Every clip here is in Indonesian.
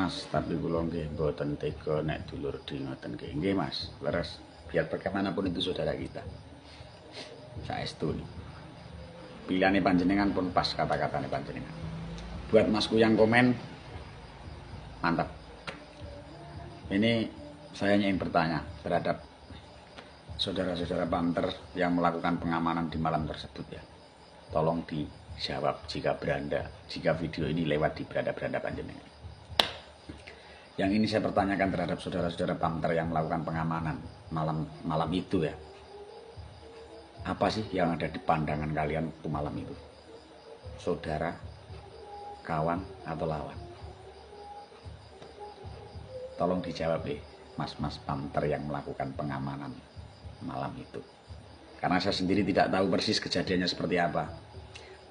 Mas, tapi kula nggih mboten tega nek dulur di ngoten nggih. Nggih Mas, leres. Biar bagaimanapun itu saudara kita. Saestu. Pilihane panjenengan pun pas kata-katane panjenengan. Buat Masku yang komen, mantap. Ini saya ingin bertanya terhadap saudara-saudara Pamter yang melakukan pengamanan di malam tersebut ya. Tolong dijawab jika video ini lewat di beranda-beranda panjenengan. Yang ini saya pertanyakan terhadap saudara-saudara Pamter yang melakukan pengamanan malam itu ya. Apa sih yang ada di pandangan kalian waktu malam itu? Saudara, kawan, atau lawan? Tolong dijawab deh, mas-mas Pamter yang melakukan pengamanan malam itu. Karena saya sendiri tidak tahu persis kejadiannya seperti apa.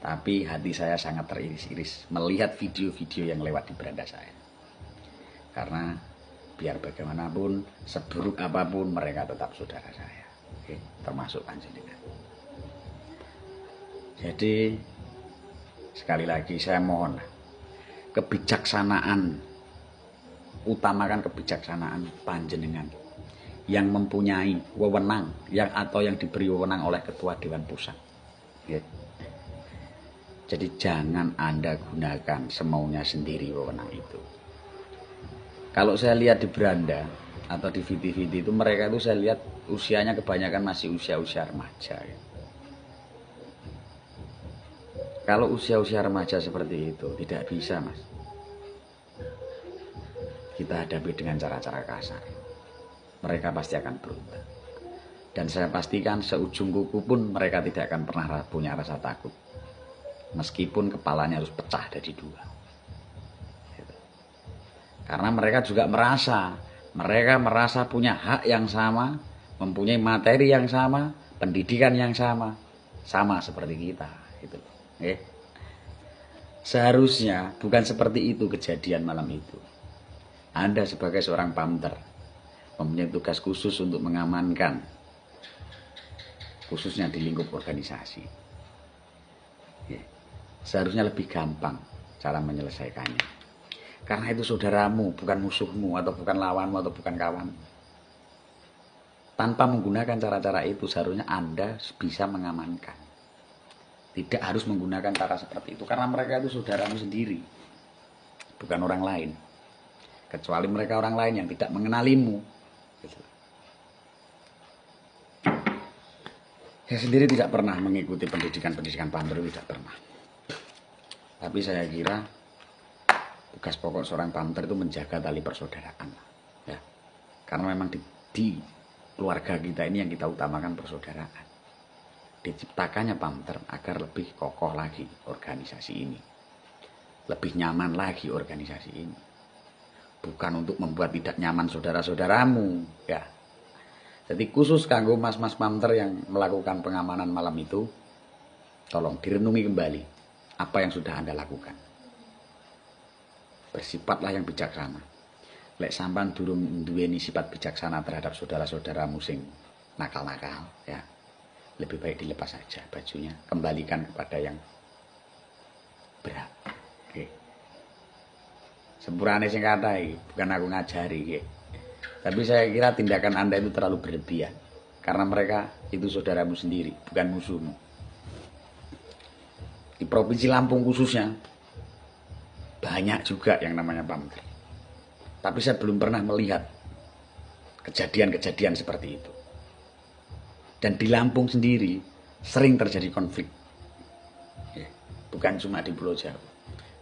Tapi hati saya sangat teriris-iris melihat video-video yang lewat di beranda saya. Karena biar bagaimanapun, seburuk apapun mereka tetap saudara saya. Oke, termasuk panjenengan. Jadi sekali lagi saya mohon kebijaksanaan, utamakan kebijaksanaan panjenengan yang mempunyai wewenang atau yang diberi wewenang oleh Ketua Dewan Pusat. Ya. Jadi jangan Anda gunakan semaunya sendiri wewenang itu. Kalau saya lihat di beranda atau di video-video itu, mereka itu saya lihat usianya kebanyakan masih usia-usia remaja. Ya. Kalau usia-usia remaja seperti itu tidak bisa Mas kita hadapi dengan cara-cara kasar. Mereka pasti akan berontak. Dan saya pastikan seujung kuku pun mereka tidak akan pernah punya rasa takut. Meskipun kepalanya harus pecah dari dua. Karena mereka juga merasa punya hak yang sama, mempunyai materi yang sama, pendidikan yang sama seperti kita. Gitu. Seharusnya bukan seperti itu kejadian malam itu. Anda sebagai seorang Pamter mempunyai tugas khusus untuk mengamankan, khususnya di lingkup organisasi. Seharusnya lebih gampang cara menyelesaikannya. Karena itu saudaramu, bukan musuhmu, atau bukan lawanmu, atau bukan kawan. Tanpa menggunakan cara-cara itu, seharusnya Anda bisa mengamankan. Tidak harus menggunakan cara seperti itu. Karena mereka itu saudaramu sendiri. Bukan orang lain. Kecuali mereka orang lain yang tidak mengenalimu. Saya sendiri tidak pernah mengikuti pendidikan Pamter, tidak pernah. Tapi saya kira tugas pokok seorang Pamter itu menjaga tali persaudaraan. Ya. Karena memang di keluarga kita ini yang kita utamakan persaudaraan. Diciptakannya Pamter agar lebih kokoh lagi organisasi ini. Lebih nyaman lagi organisasi ini. Bukan untuk membuat tidak nyaman saudara-saudaramu. Ya. Jadi khusus kanggo mas-mas Pamter yang melakukan pengamanan malam itu, tolong direnungi kembali apa yang sudah Anda lakukan. Bersifatlah yang bijaksana. Lek sampan durung duweni sifat bijaksana terhadap saudara-saudaramu sing nakal-nakal, ya. Lebih baik dilepas saja bajunya, kembalikan kepada yang berhak. Oke. Sepurane sing kathah bukan aku ngajari, nggih. Tapi saya kira tindakan Anda itu terlalu berlebihan. Karena mereka itu saudaramu sendiri, bukan musuhmu. Di Provinsi Lampung khususnya banyak juga yang namanya Pamter. Tapi saya belum pernah melihat kejadian-kejadian seperti itu. Dan di Lampung sendiri sering terjadi konflik. Ya, bukan cuma di Pulau Jawa.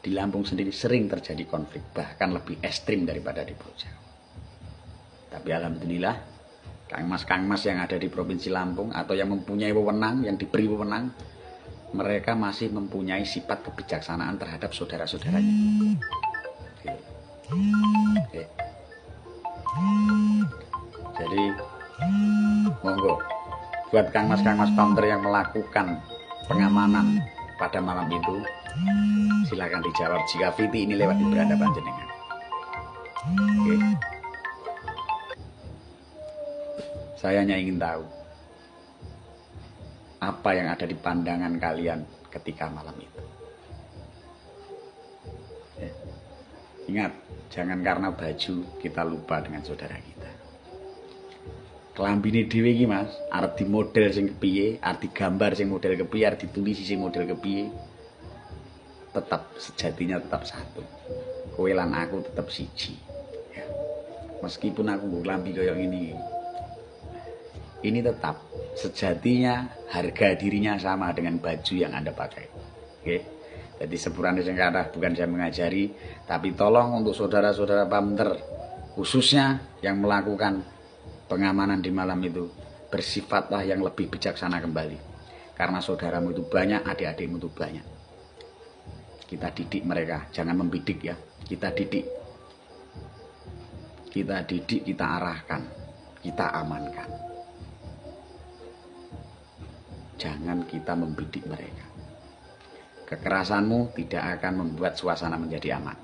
Di Lampung sendiri sering terjadi konflik. Bahkan lebih ekstrim daripada di Pulau Jawa. Tapi alhamdulillah, kangmas-kangmas yang ada di Provinsi Lampung atau yang mempunyai wewenang, yang diberi wewenang, mereka masih mempunyai sifat kebijaksanaan terhadap saudara-saudaranya. Oke. Jadi, monggo buat kangmas-kangmas Pamter yang melakukan pengamanan pada malam itu, silakan dijawab jika video ini lewat di beranda panjenengan. Oke. Saya hanya ingin tahu apa yang ada di pandangan kalian ketika malam itu. Ya. Ingat, Jangan karena baju kita lupa dengan saudara kita. Kelambine dhewe iki Mas, arep di model sing kepiye, arep digambar sing model kepiye, arep ditulis sing model kepiye, tetap sejatinya tetap satu. Kowe lan aku tetap siji. Ya. Meskipun aku nggo klambi kaya ini tetap sejatinya harga dirinya sama dengan baju yang Anda pakai. Oke. Jadi sepurane sing kathah bukan saya mengajari, tapi tolong untuk saudara-saudara pamter khususnya yang melakukan pengamanan di malam itu, bersifatlah yang lebih bijaksana kembali. Karena saudaramu itu banyak, adik-adikmu itu banyak. Kita didik mereka, jangan membidik ya. Kita didik. Kita didik, kita arahkan, kita amankan. Jangan kita membidik mereka. Kekerasanmu tidak akan membuat suasana menjadi aman.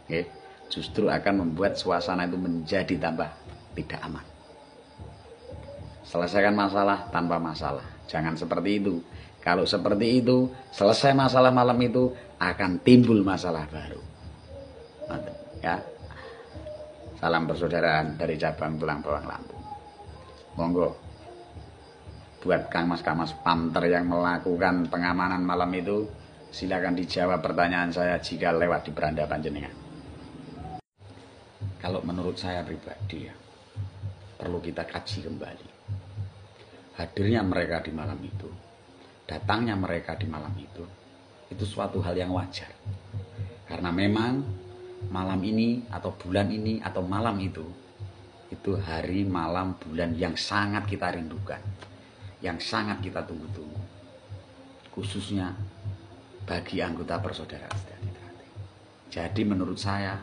Oke? Justru akan membuat suasana itu menjadi tambah tidak aman. Selesaikan masalah tanpa masalah. Jangan seperti itu. Kalau seperti itu, selesai masalah malam itu, akan timbul masalah baru. Ya. Salam persaudaraan dari cabang Tulang Bawang Lampung. Monggo. Buat Kang Mas Pamter yang melakukan pengamanan malam itu, silakan dijawab pertanyaan saya jika lewat di beranda panjenengan. Kalau menurut saya pribadi ya, perlu kita kaji kembali. Hadirnya mereka di malam itu, datangnya mereka di malam itu suatu hal yang wajar. Karena memang malam ini atau bulan ini atau malam itu hari, malam, bulan yang sangat kita rindukan, yang sangat kita tunggu-tunggu. Khususnya bagi anggota persaudaraan sejati. Jadi menurut saya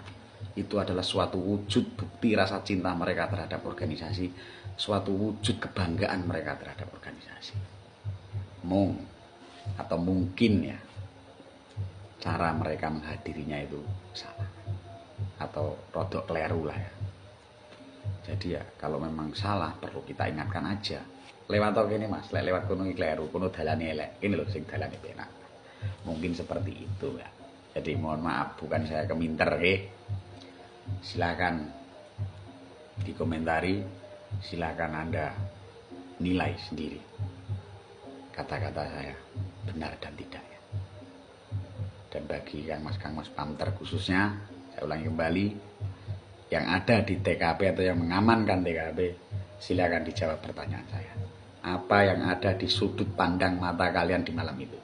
itu adalah suatu wujud bukti rasa cinta mereka terhadap organisasi, suatu wujud kebanggaan mereka terhadap organisasi. Mungkin ya cara mereka menghadirinya itu salah atau rodok keliru lah ya. Jadi ya kalau memang salah perlu kita ingatkan aja. Lewat kok ini Mas, lewat kono keliru, kono dalane elek. Ini loh sing dalane penak. Mungkin seperti itu ya. Jadi mohon maaf, bukan saya keminter silakan dikomentari, silakan Anda nilai sendiri kata-kata saya benar dan tidak ya. Dan bagi Kang Mas Pamter khususnya, saya ulangi kembali, yang ada di TKP atau yang mengamankan TKP, silakan dijawab pertanyaan saya. Apa yang ada di sudut pandang mata kalian di malam itu?